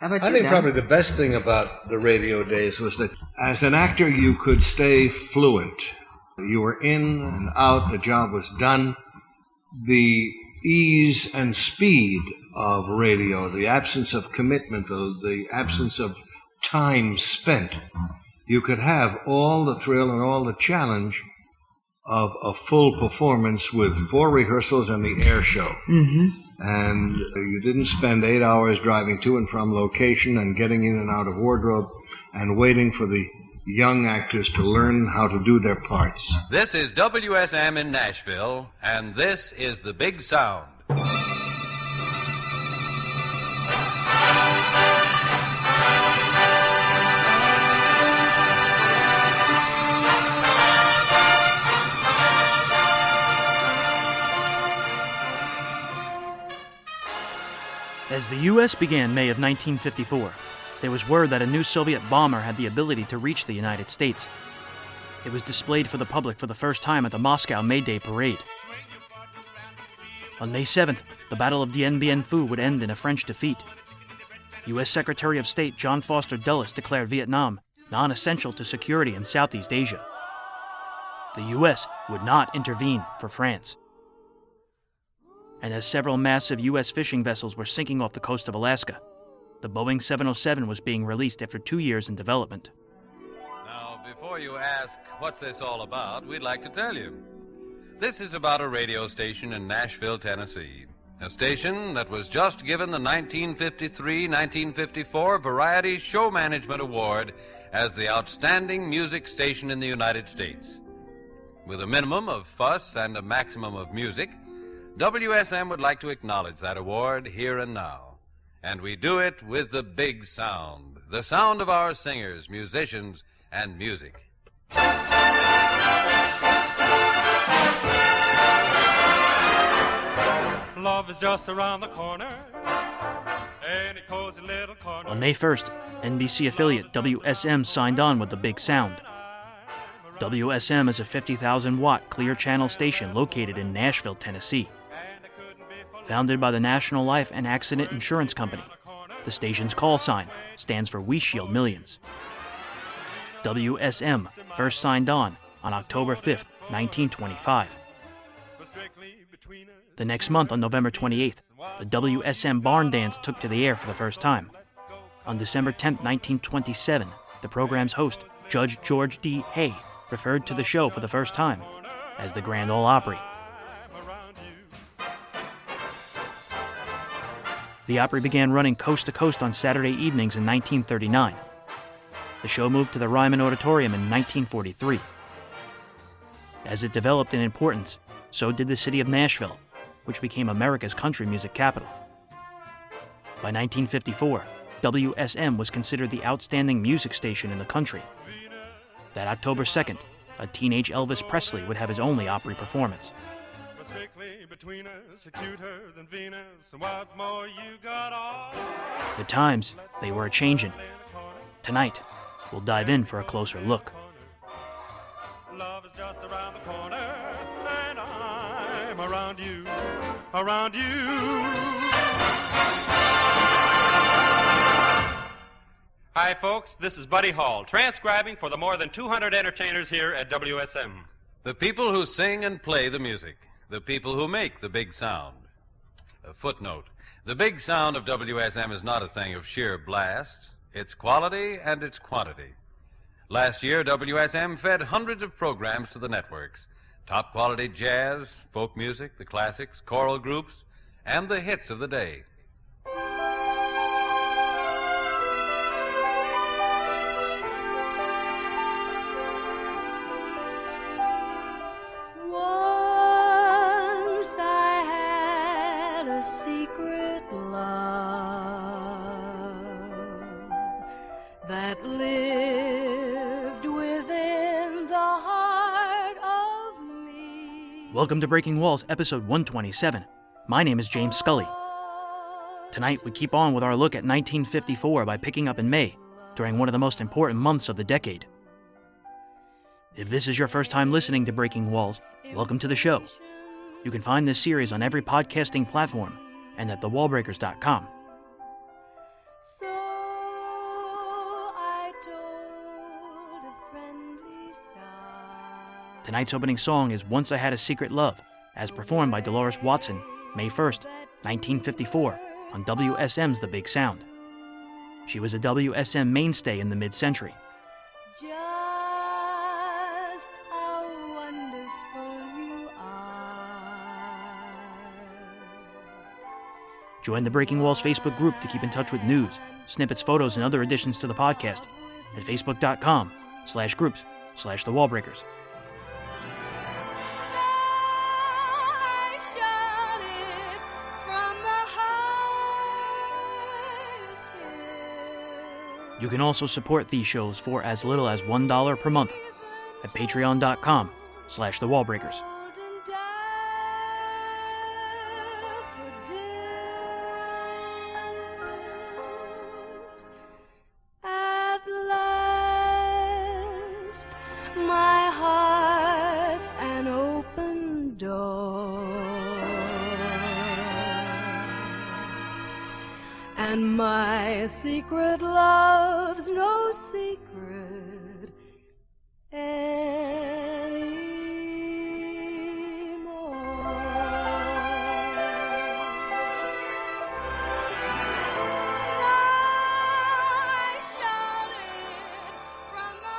How about I you, think Dan? probably the best thing about the radio days was that as an actor you could stay fluent. You were in and out, the job was done. The ease and speed of radio, the absence of commitment, the absence of time spent, you could have all the thrill and all the challenge of a full performance with 4 rehearsals and the air show. Mm-hmm. And you didn't spend 8 hours driving to and from location and getting in and out of wardrobe and waiting for the young actors to learn how to do their parts. This is WSM in Nashville, and this is The Big Sound. As the U.S. began May of 1954, there was word that a new Soviet bomber had the ability to reach the United States. It was displayed for the public for the first time at the Moscow May Day parade. On May 7th, the Battle of Dien Bien Phu would end in a French defeat. U.S. Secretary of State John Foster Dulles declared Vietnam non-essential to security in Southeast Asia. The U.S. would not intervene for France. And as several massive U.S. fishing vessels were sinking off the coast of Alaska, the Boeing 707 was being released after 2 years in development. Now, before you ask, what's this all about, we'd like to tell you. This is about a radio station in Nashville, Tennessee. A station that was just given the 1953-1954 Variety Show Management Award as the outstanding music station in the United States. With a minimum of fuss and a maximum of music, WSM would like to acknowledge that award here and now. And we do it with the big sound, the sound of our singers, musicians, and music. Love is just around the corner. Any cozy little corner. On May 1st, NBC affiliate WSM signed on with the big sound. WSM is a 50,000-watt clear channel station located in Nashville, Tennessee. Founded by the National Life and Accident Insurance Company, the station's call sign stands for We Shield Millions. WSM first signed on October 5th, 1925. The next month, on November 28th, the WSM Barn Dance took to the air for the first time. On December 10, 1927, the program's host, Judge George D. Hay, referred to the show for the first time as the Grand Ole Opry. The Opry began running coast to coast on Saturday evenings in 1939. The show moved to the Ryman Auditorium in 1943. As it developed in importance, so did the city of Nashville, which became America's country music capital. By 1954, WSM was considered the outstanding music station in the country. That October 2nd, a teenage Elvis Presley would have his only Opry performance. The times, they were a-changin'. Tonight, we'll dive in for a closer look. Love is just around the corner, and I'm around you, around you. Hi, folks. This is Buddy Hall, transcribing for the more than 200 entertainers here at WSM. The people who sing and play the music. The people who make the big sound. A footnote. The big sound of WSM is not a thing of sheer blast. It's quality and it's quantity. Last year, WSM fed hundreds of programs to the networks. Top quality jazz, folk music, the classics, choral groups, and the hits of the day. Once I had a secret love that lived within the heart of me. Welcome to Breaking Walls, episode 127. My name is James Scully. Tonight, we keep on with our look at 1954 by picking up in May, during one of the most important months of the decade. If this is your first time listening to Breaking Walls, welcome to the show. You can find this series on every podcasting platform and at thewallbreakers.com. So Tonight's opening song is Once I Had a Secret Love, as performed by Dolores Watson, May 1st, 1954, on WSM's The Big Sound. She was a WSM mainstay in the mid-century. Just how wonderful you are. Join the Breaking Walls Facebook group to keep in touch with news, snippets, photos, and other additions to the podcast at facebook.com/groups/The Wallbreakers. I shout it from the highest hill. You can also support these shows for as little as $1 per month at patreon.com/The Wallbreakers. At last, my heart's an open door, and my secret love's no secret I shout it from the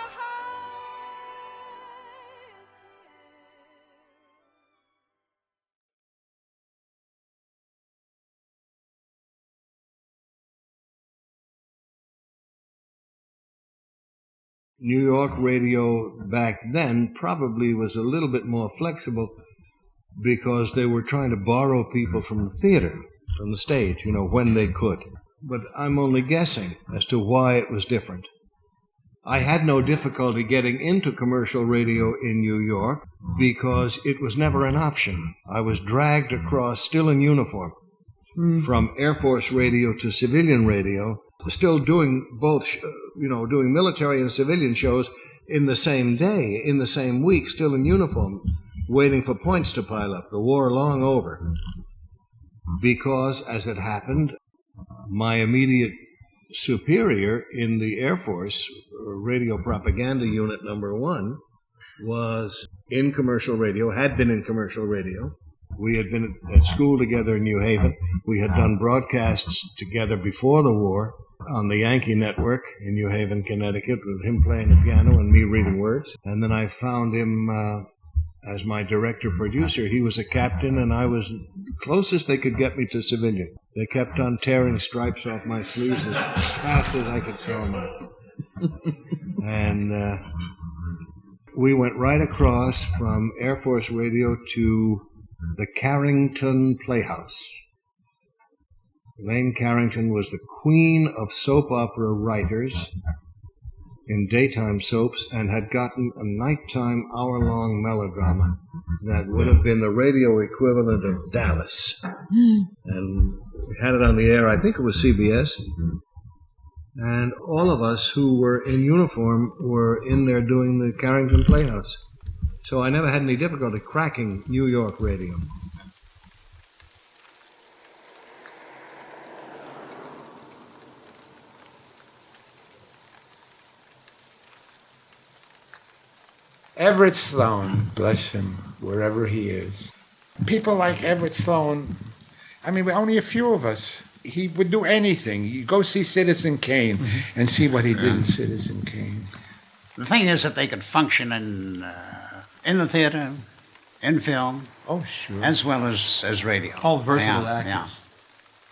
New York radio back then probably was a little bit more flexible because they were trying to borrow people from the theater, from the stage, when they could. But I'm only guessing as to why it was different. I had no difficulty getting into commercial radio in New York because it was never an option. I was dragged across, still in uniform, from Air Force radio to civilian radio, still doing both, doing military and civilian shows in the same day, in the same week, still in uniform, waiting for points to pile up, the war long over. Because, as it happened, my immediate superior in the Air Force, Radio Propaganda Unit number 1, was in commercial radio, had been in commercial radio. We had been at school together in New Haven. We had done broadcasts together before the war on the Yankee Network in New Haven, Connecticut, with him playing the piano and me reading words. And then I found him as my director-producer. He was a captain, and I was closest they could get me to civilian. They kept on tearing stripes off my sleeves as fast as I could sew them up. And we went right across from Air Force Radio to the Carrington Playhouse. Elaine Carrington was the queen of soap opera writers in daytime soaps and had gotten a nighttime hour-long melodrama that would have been the radio equivalent of Dallas. And we had it on the air, I think it was CBS. And all of us who were in uniform were in there doing the Carrington Playhouse. So I never had any difficulty cracking New York radio. Everett Sloane, bless him, wherever he is. People like Everett Sloane, only a few of us. He would do anything. You go see Citizen Kane and see what he did in Citizen Kane. The thing is that they could function in the theater, in film, Oh, sure. as well as radio. All versatile Yeah, actors. yeah.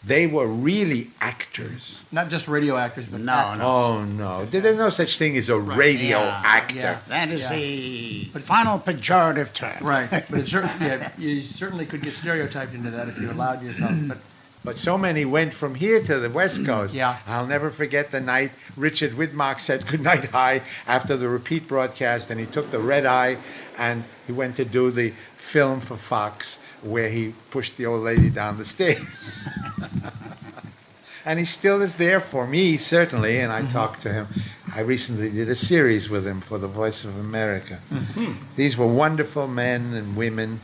They were really actors. Not just radio actors, but No, actors. no. Oh, no. There's no such thing as a radio Yeah, actor. yeah. That is the final pejorative term. Right, but you certainly could get stereotyped into that if you allowed yourself. But so many went from here to the West Coast. Yeah. I'll never forget the night Richard Widmark said goodnight high after the repeat broadcast, and he took the red eye and he went to do the film for Fox where he pushed the old lady down the stairs. And he still is there for me, certainly, and I talked to him. I recently did a series with him for the Voice of America. These were wonderful men and women.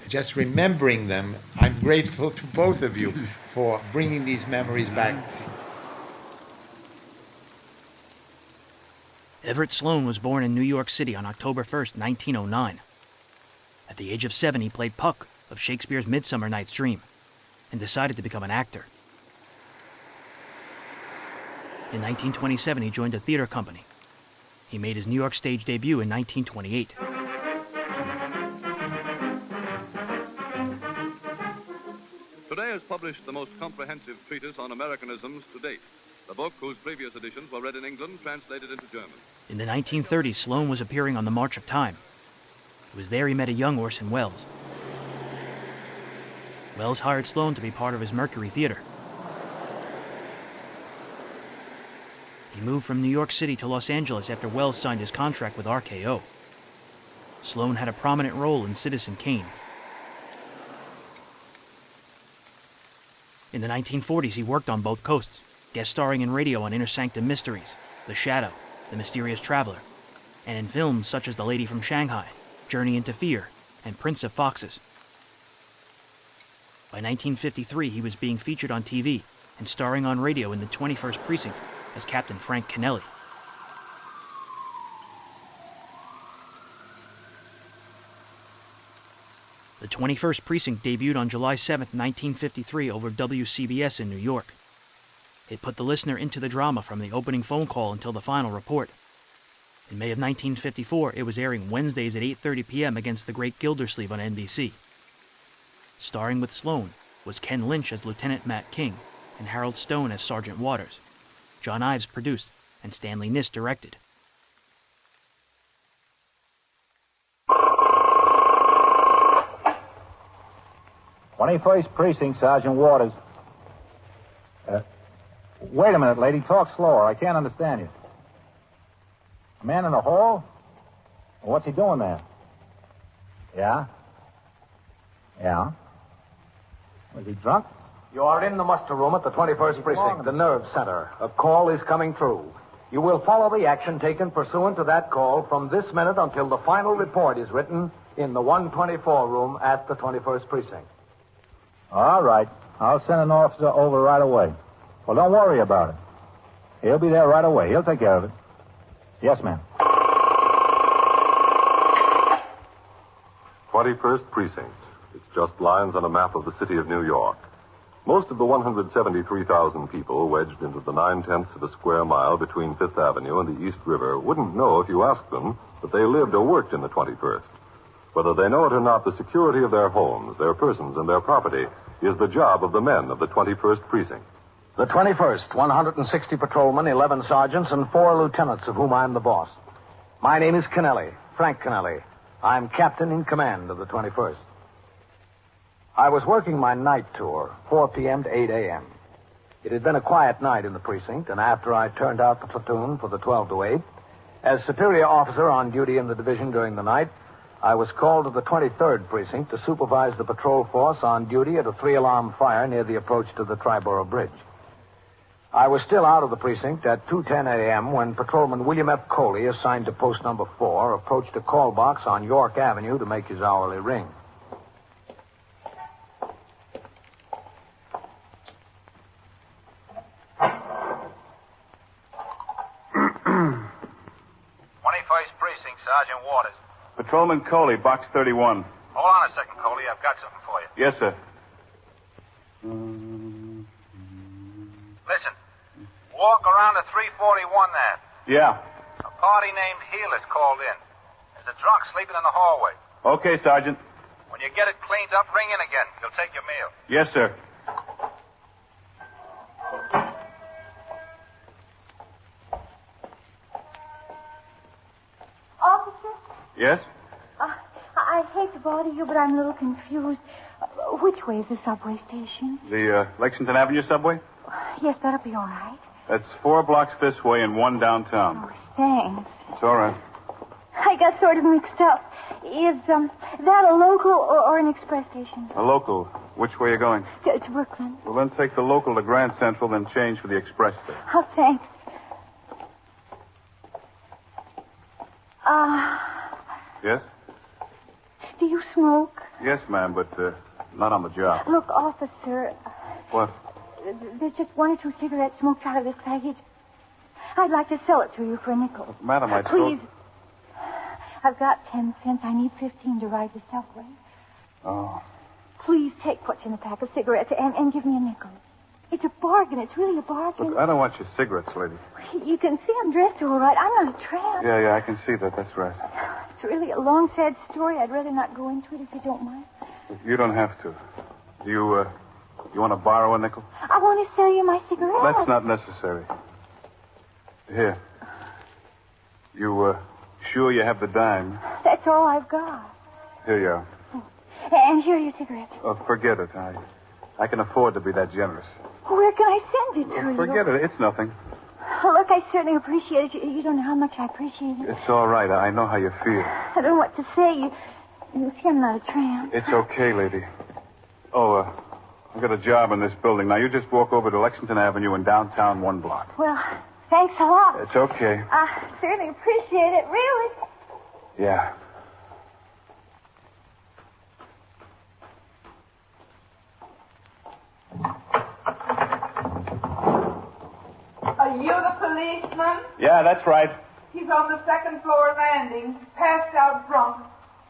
Just remembering them, I'm grateful to both of you for bringing these memories back. Everett Sloane was born in New York City on October 1st, 1909. At the age of 7, he played Puck of Shakespeare's Midsummer Night's Dream and decided to become an actor. In 1927, he joined a theater company. He made his New York stage debut in 1928. Today has published the most comprehensive treatise on Americanisms to date. The book, whose previous editions were read in England, translated into German. In the 1930s, Sloane was appearing on The March of Time. It was there he met a young Orson Welles. Welles hired Sloane to be part of his Mercury Theater. He moved from New York City to Los Angeles after Welles signed his contract with RKO. Sloane had a prominent role in Citizen Kane. In the 1940s, he worked on both coasts, guest starring in radio on Inner Sanctum Mysteries, The Shadow, The Mysterious Traveler, and in films such as The Lady from Shanghai, Journey into Fear, and Prince of Foxes. By 1953, he was being featured on TV and starring on radio in the 21st Precinct as Captain Frank Kennelly. The 21st Precinct debuted on July 7, 1953 over WCBS in New York. It put the listener into the drama from the opening phone call until the final report. In May of 1954, it was airing Wednesdays at 8:30 p.m. against the Great Gildersleeve on NBC. Starring with Sloane was Ken Lynch as Lieutenant Matt King and Harold Stone as Sergeant Waters. John Ives produced and Stanley Niss directed. "21st Precinct, Sergeant Waters." Wait a minute, lady. Talk slower. I can't understand you. A man in the hall? What's he doing there? Yeah? Yeah? Was he drunk? You are in the muster room at the 21st Precinct, the nerve center. A call is coming through. You will follow the action taken pursuant to that call from this minute until the final report is written in the 124 room at the 21st Precinct. All right. I'll send an officer over right away. Well, don't worry about it. He'll be there right away. He'll take care of it. Yes, ma'am. 21st Precinct. It's just lines on a map of the city of New York. Most of the 173,000 people wedged into the 9/10 of a square mile between Fifth Avenue and the East River wouldn't know if you asked them that they lived or worked in the 21st. Whether they know it or not, the security of their homes, their persons, and their property is the job of the men of the 21st Precinct. The 21st, 160 patrolmen, 11 sergeants, and 4 lieutenants, of whom I'm the boss. My name is Kennelly, Frank Kennelly. I'm captain in command of the 21st. I was working my night tour, 4 p.m. to 8 a.m. It had been a quiet night in the precinct, and after I turned out the platoon for the 12 to 8, as superior officer on duty in the division during the night, I was called to the 23rd Precinct to supervise the patrol force on duty at a 3-alarm fire near the approach to the Triborough Bridge. I was still out of the precinct at 2:10 a.m. when Patrolman William F. Coley, assigned to post number 4, approached a call box on York Avenue to make his hourly ring. Sergeant Waters. Patrolman Coley, box 31. Hold on a second, Coley. I've got something for you. Yes, sir. Listen. Walk around to 341 there. Yeah. A party named Healer's called in. There's a drunk sleeping in the hallway. Okay, Sergeant. When you get it cleaned up, ring in again. You'll take your meal. Yes, sir. Officer? Yes? I hate to bother you, but I'm a little confused. Which way is the subway station? The Lexington Avenue subway? Yes, that'll be all right. That's 4 blocks this way and 1 downtown. Oh, thanks. It's all right. I got sort of mixed up. Is that a local or an express station? A local. Which way are you going? To Brooklyn. Well, then take the local to Grand Central, then change for the express there. Oh, thanks. Yes? Do you smoke? Yes, ma'am, but not on the job. Look, officer. What? There's just 1 or 2 cigarettes smoked out of this package. I'd like to sell it to you for a nickel. Madam, I Please. I've got 10 cents. I need 15 to ride the subway. Oh. Please take what's in the pack of cigarettes and give me a nickel. It's a bargain. It's really a bargain. Look, I don't want your cigarettes, lady. You can see I'm dressed all right. I'm not a tramp. Yeah, I can see that. That's right. It's really a long, sad story. I'd rather not go into it if you don't mind. You don't have to. You want to borrow a nickel? I want to sell you my cigarettes. That's not necessary. Here. You, sure you have the dime? That's all I've got. Here you are. And here are your cigarettes. Oh, forget it. I can afford to be that generous. Where can I send it to you? Forget it. It's nothing. Oh, look, I certainly appreciate it. You don't know how much I appreciate it. It's all right. I know how you feel. I don't know what to say. You see, I'm not a tramp. It's okay, lady. Oh, I've got a job in this building. Now, you just walk over to Lexington Avenue in downtown 1 block. Well, thanks a lot. It's okay. I certainly appreciate it, really. Yeah. Are you the policeman? Yeah, that's right. He's on the second floor landing, passed out drunk,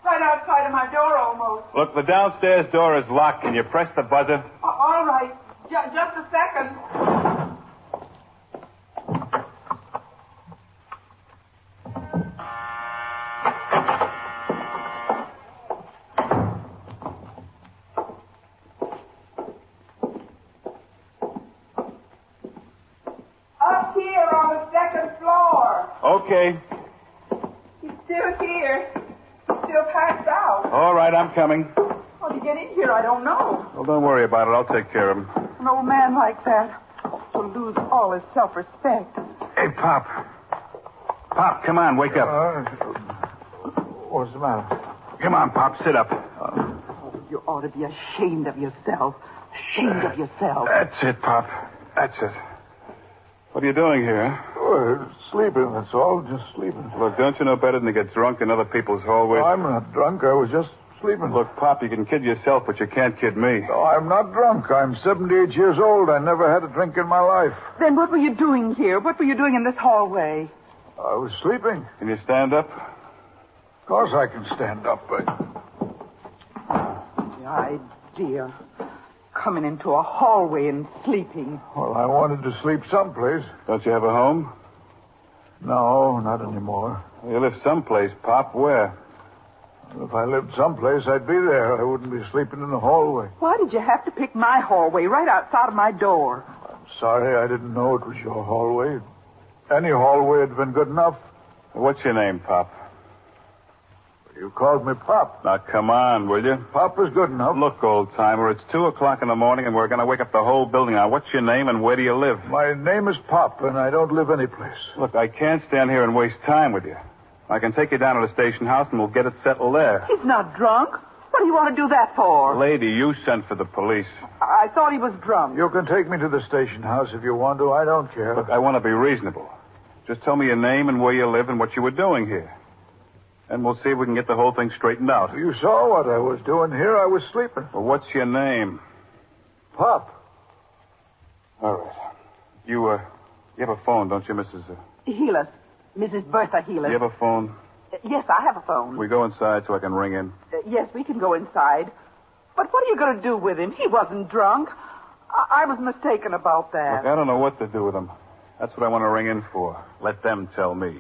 right outside of my door almost. Look, the downstairs door is locked. Can you press the buzzer? All right. Just a second. Up here on the second floor. Okay. He's still here. He's still passed out. All right, I'm coming. How to get in here, I don't know. Well, don't worry about it. I'll take care of him. An old man like that will lose all his self-respect. Hey, Pop. Pop, come on, wake up. What's the matter? Come on, Pop, sit up. You ought to be ashamed of yourself. Ashamed of yourself. That's it, Pop. That's it. What are you doing here? Oh, sleeping, that's all. Just sleeping. Look, don't you know better than to get drunk in other people's hallways? I'm not drunk. I was just sleeping. Look, Pop, you can kid yourself, but you can't kid me. No, I'm not drunk. I'm 78 years old. I never had a drink in my life. Then what were you doing here? What were you doing in this hallway? I was sleeping. Can you stand up? Of course I can stand up, but... The idea. Coming into a hallway and sleeping. Well, I wanted to sleep someplace. Don't you have a home? No, not anymore. You live someplace, Pop. Where? If I lived someplace, I'd be there. I wouldn't be sleeping in the hallway. Why did you have to pick my hallway right outside of my door? I'm sorry. I didn't know it was your hallway. Any hallway had been good enough. What's your name, Pop? You called me Pop. Now, come on, will you? Pop is good enough. Look, old-timer, it's 2 o'clock in the morning, and we're going to wake up the whole building. Now, what's your name, and where do you live? My name is Pop, and I don't live anyplace. Look, I can't stand here and waste time with you. I can take you down to the station house, and we'll get it settled there. He's not drunk. What do you want to do that for? Lady, you sent for the police. I thought he was drunk. You can take me to the station house if you want to. I don't care. Look, I want to be reasonable. Just tell me your name and where you live and what you were doing here. And we'll see if we can get the whole thing straightened out. You saw what I was doing here. I was sleeping. Well, what's your name? Pop. All right. You have a phone, don't you, Mrs. Heelis. Mrs. Bertha Heelis. You have a phone? Yes, I have a phone. We go inside so I can ring in. Yes, we can go inside. But what are you going to do with him? He wasn't drunk. I was mistaken about that. Look, I don't know what to do with him. That's what I want to ring in for. Let them tell me.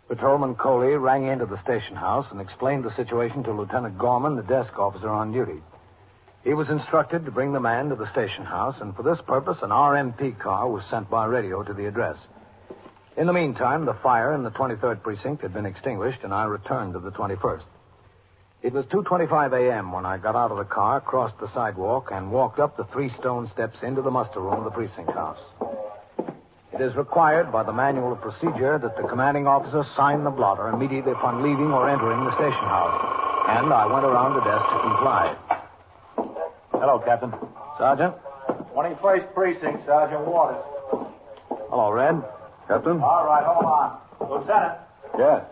Patrolman Coley rang into the station house and explained the situation to Lieutenant Gorman, the desk officer on duty. He was instructed to bring the man to the station house, and for this purpose, an RMP car was sent by radio to the address. In the meantime, the fire in the 23rd Precinct had been extinguished, and I returned to the 21st. It was 2:25 a.m. when I got out of the car, crossed the sidewalk, and walked up the 3 stone steps into the muster room of the precinct house. It is required by the manual of procedure that the commanding officer sign the blotter immediately upon leaving or entering the station house, and I went around the desk to comply. Hello, Captain. Sergeant? 21st Precinct, Sergeant Waters. Hello, Red. Captain? All right, hold on. Lieutenant, Yeah.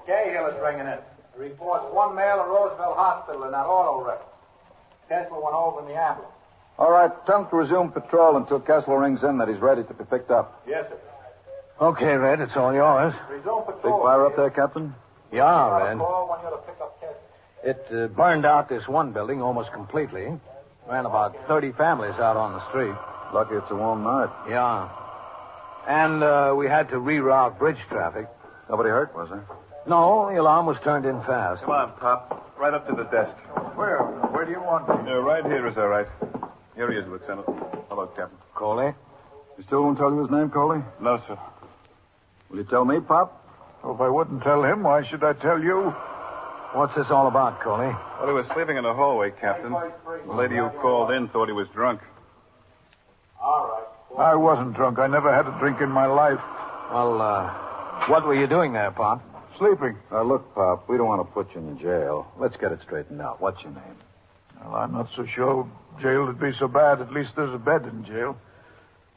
Cahill is ringing in. He reports one male at Roosevelt Hospital in that auto wreck. Kessler went over in the ambulance. All right, tell him to resume patrol until Kessler rings in that he's ready to be picked up. Yes, sir. Okay, Red, it's all yours. Big fire up there, Captain? Yeah, Red. It burned out this one building almost completely. Ran about 30 families out on the street. Lucky it's a warm night. Yeah. And we had to reroute bridge traffic. Nobody hurt, was there? No, the alarm was turned in fast. Come on, Pop. Right up to the desk. Where? Where do you want me? Right here is all right. Here he is, Lieutenant. Hello, Captain. Coley? You still won't tell you his name, Coley? No, sir. Will you tell me, Pop? Well, if I wouldn't tell him, why should I tell you? What's this all about, Coley? Well, he was sleeping in the hallway, Captain. The lady who called in thought he was drunk. I wasn't drunk. I never had a drink in my life. Well, what were you doing there, Pop? Sleeping. Look, Pop, we don't want to put you in jail. Let's get it straightened out. What's your name? Well, I'm not so sure jail would be so bad. At least there's a bed in jail.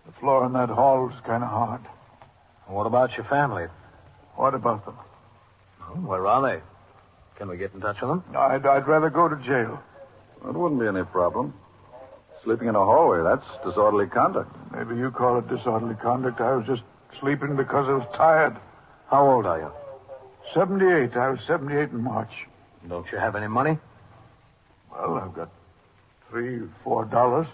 The floor in that hall is kind of hard. What about your family? What about them? Where are they? Can we get in touch with them? I'd rather go to jail. It wouldn't be any problem. Sleeping in a hallway, that's disorderly conduct. Maybe you call it disorderly conduct. I was just sleeping because I was tired. How old are you? 78. I was 78 in March. Don't you have any money? Well, I've got $3, $4.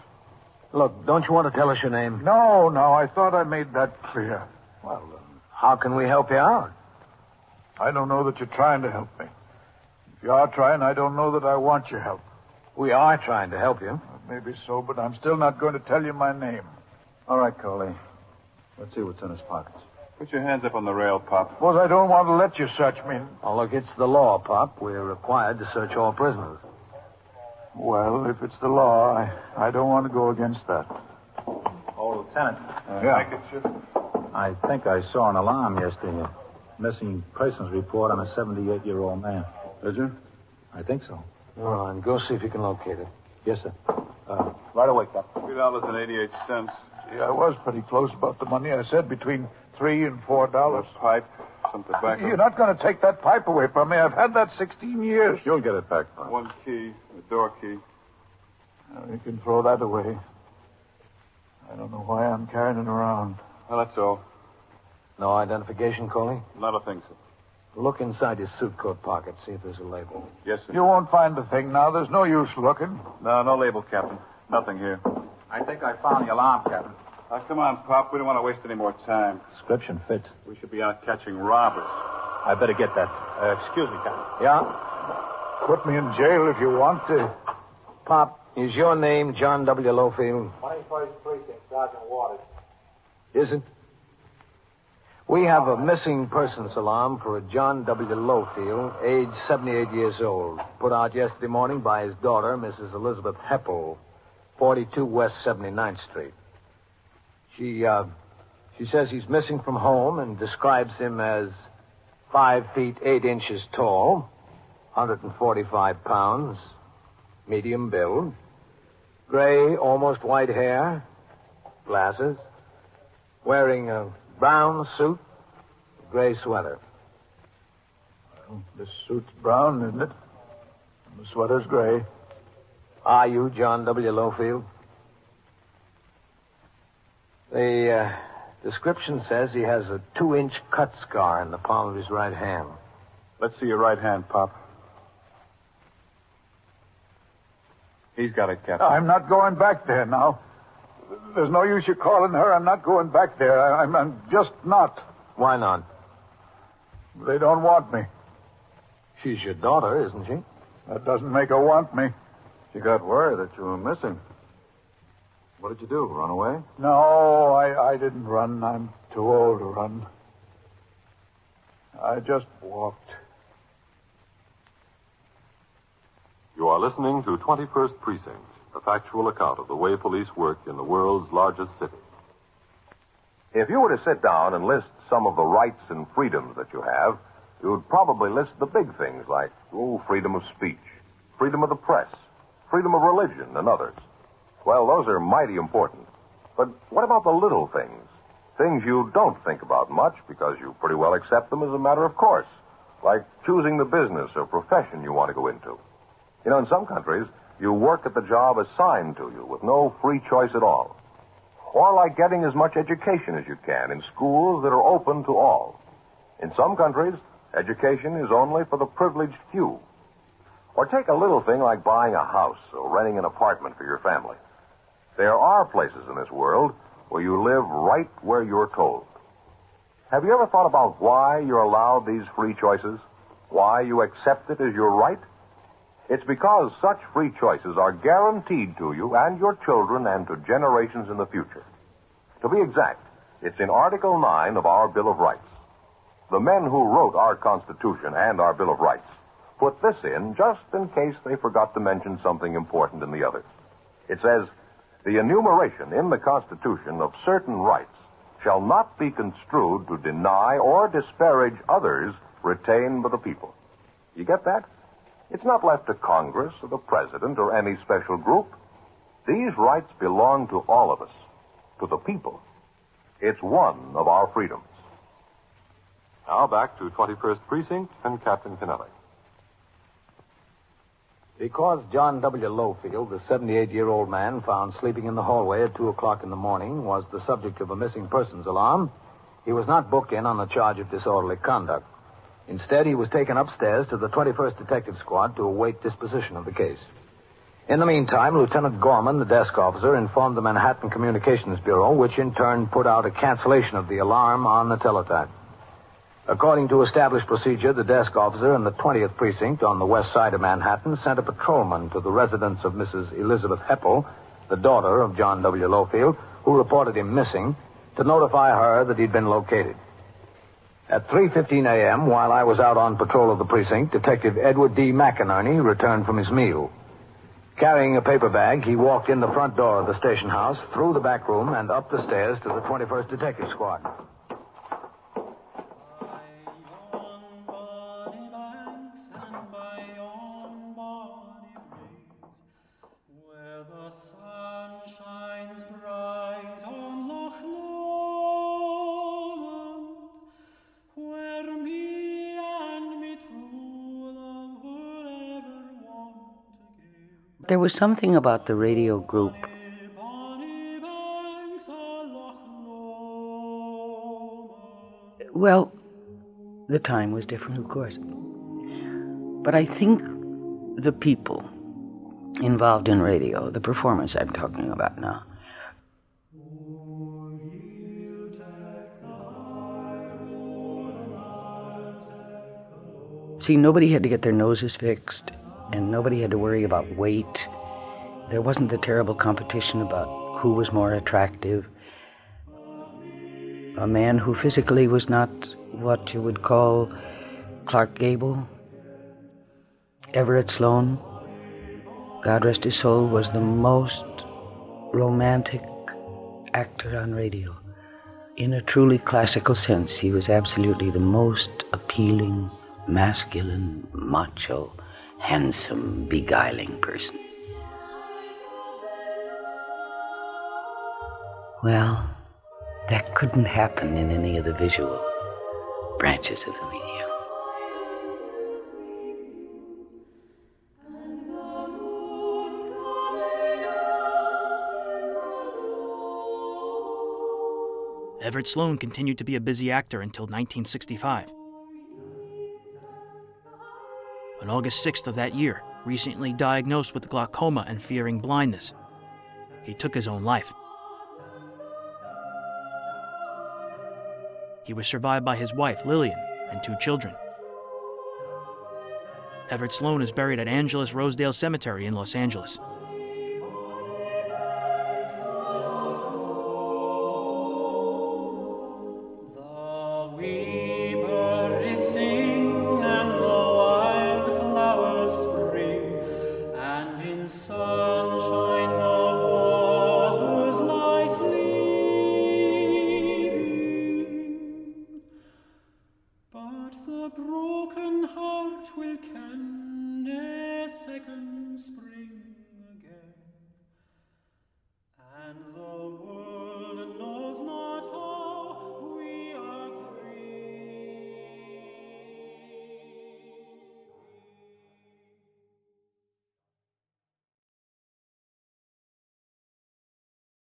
Look, don't you want to tell us your name? No, I thought I made that clear. Well, how can we help you out? I don't know that you're trying to help me. If you are trying, I don't know that I want your help. We are trying to help you. Maybe so, but I'm still not going to tell you my name. All right, Coley. Let's see what's in his pockets. Put your hands up on the rail, Pop. Well, I don't want to let you search me. Oh, look, it's the law, Pop. We're required to search all prisoners. Well, if it's the law, I don't want to go against that. Oh, Lieutenant. Yeah. I think I saw an alarm yesterday. Missing persons report on a 78-year-old man. Did you? I think so. All right, go see if you can locate it. Yes, sir. Right away, Captain. $3.88. Yeah, I was pretty close about the money. I said between $3 and $4. A pipe, some tobacco. You're not going to take that pipe away from me. I've had that 16 years. You'll get it back, Pop. One key, a door key. You can throw that away. I don't know why I'm carrying it around. Well, that's all. No identification, Coley? Not a thing, sir. Look inside your suit coat pocket. See if there's a label. Yes, sir. You won't find the thing now. There's no use looking. No label, Captain. Nothing here. I think I found the alarm, Captain. Now, come on, Pop. We don't want to waste any more time. Description fits. We should be out catching robbers. I better get that. Excuse me, Captain. Yeah? Put me in jail if you want to. Pop, is your name John W. Lowfield? 21st Precinct, Sergeant Waters. Is it? We have a missing persons alarm for a John W. Lowfield, age 78 years old, put out yesterday morning by his daughter, Mrs. Elizabeth Heppel, 42 West 79th Street. She says he's missing from home and describes him as 5 feet 8 inches tall, 145 pounds, medium build, gray, almost white hair, glasses, wearing a brown suit, gray sweater. Well, this suit's brown, isn't it? And the sweater's gray. Are you John W. Lowfield? The description says he has a 2-inch cut scar in the palm of his right hand. Let's see your right hand, Pop. He's got it, Captain. I'm not going back there now. There's no use you calling her. I'm not going back there. I'm just not. Why not? They don't want me. She's your daughter, isn't she? That doesn't make her want me. She got word that you were missing. What did you do? Run away? No, I didn't run. I'm too old to run. I just walked. You are listening to 21st Precinct, a factual account of the way police work in the world's largest city. If you were to sit down and list some of the rights and freedoms that you have, you'd probably list the big things like, freedom of speech, freedom of the press, freedom of religion, and others. Well, those are mighty important. But what about the little things? Things you don't think about much because you pretty well accept them as a matter of course, like choosing the business or profession you want to go into. You know, in some countries, you work at the job assigned to you with no free choice at all. Or like getting as much education as you can in schools that are open to all. In some countries, education is only for the privileged few. Or take a little thing like buying a house or renting an apartment for your family. There are places in this world where you live right where you're told. Have you ever thought about why you're allowed these free choices? Why you accept it as your right? It's because such free choices are guaranteed to you and your children and to generations in the future. To be exact, it's in Article 9 of our Bill of Rights. The men who wrote our Constitution and our Bill of Rights put this in just in case they forgot to mention something important in the others. It says, the enumeration in the Constitution of certain rights shall not be construed to deny or disparage others retained by the people. You get that? It's not left to Congress or the President or any special group. These rights belong to all of us, to the people. It's one of our freedoms. Now back to 21st Precinct and Captain Kennelly. Because John W. Lofield, the 78-year-old man found sleeping in the hallway at 2 o'clock in the morning, was the subject of a missing persons alarm, he was not booked in on the charge of disorderly conduct. Instead, he was taken upstairs to the 21st Detective Squad to await disposition of the case. In the meantime, Lieutenant Gorman, the desk officer, informed the Manhattan Communications Bureau, which in turn put out a cancellation of the alarm on the teletype. According to established procedure, the desk officer in the 20th Precinct on the west side of Manhattan sent a patrolman to the residence of Mrs. Elizabeth Heppel, the daughter of John W. Lofield, who reported him missing, to notify her that he'd been located. At 3:15 a.m., while I was out on patrol of the precinct, Detective Edward D. McInerney returned from his meal. Carrying a paper bag, he walked in the front door of the station house, through the back room, and up the stairs to the 21st Detective Squad. There was something about the radio group well, the time was different, of course. But I think the people involved in radio, the performers I'm talking about now, see, nobody had to get their noses fixed, and nobody had to worry about weight. There wasn't the terrible competition about who was more attractive. A man who physically was not what you would call Clark Gable. Everett Sloane, God rest his soul, was the most romantic actor on radio. In a truly classical sense, he was absolutely the most appealing, masculine, macho, handsome, beguiling person. Well, that couldn't happen in any of the visual branches of the medium. Everett Sloane continued to be a busy actor until 1965. On August 6th of that year, recently diagnosed with glaucoma and fearing blindness, he took his own life. He was survived by his wife, Lillian, and 2 children. Everett Sloane is buried at Angeles Rosedale Cemetery in Los Angeles.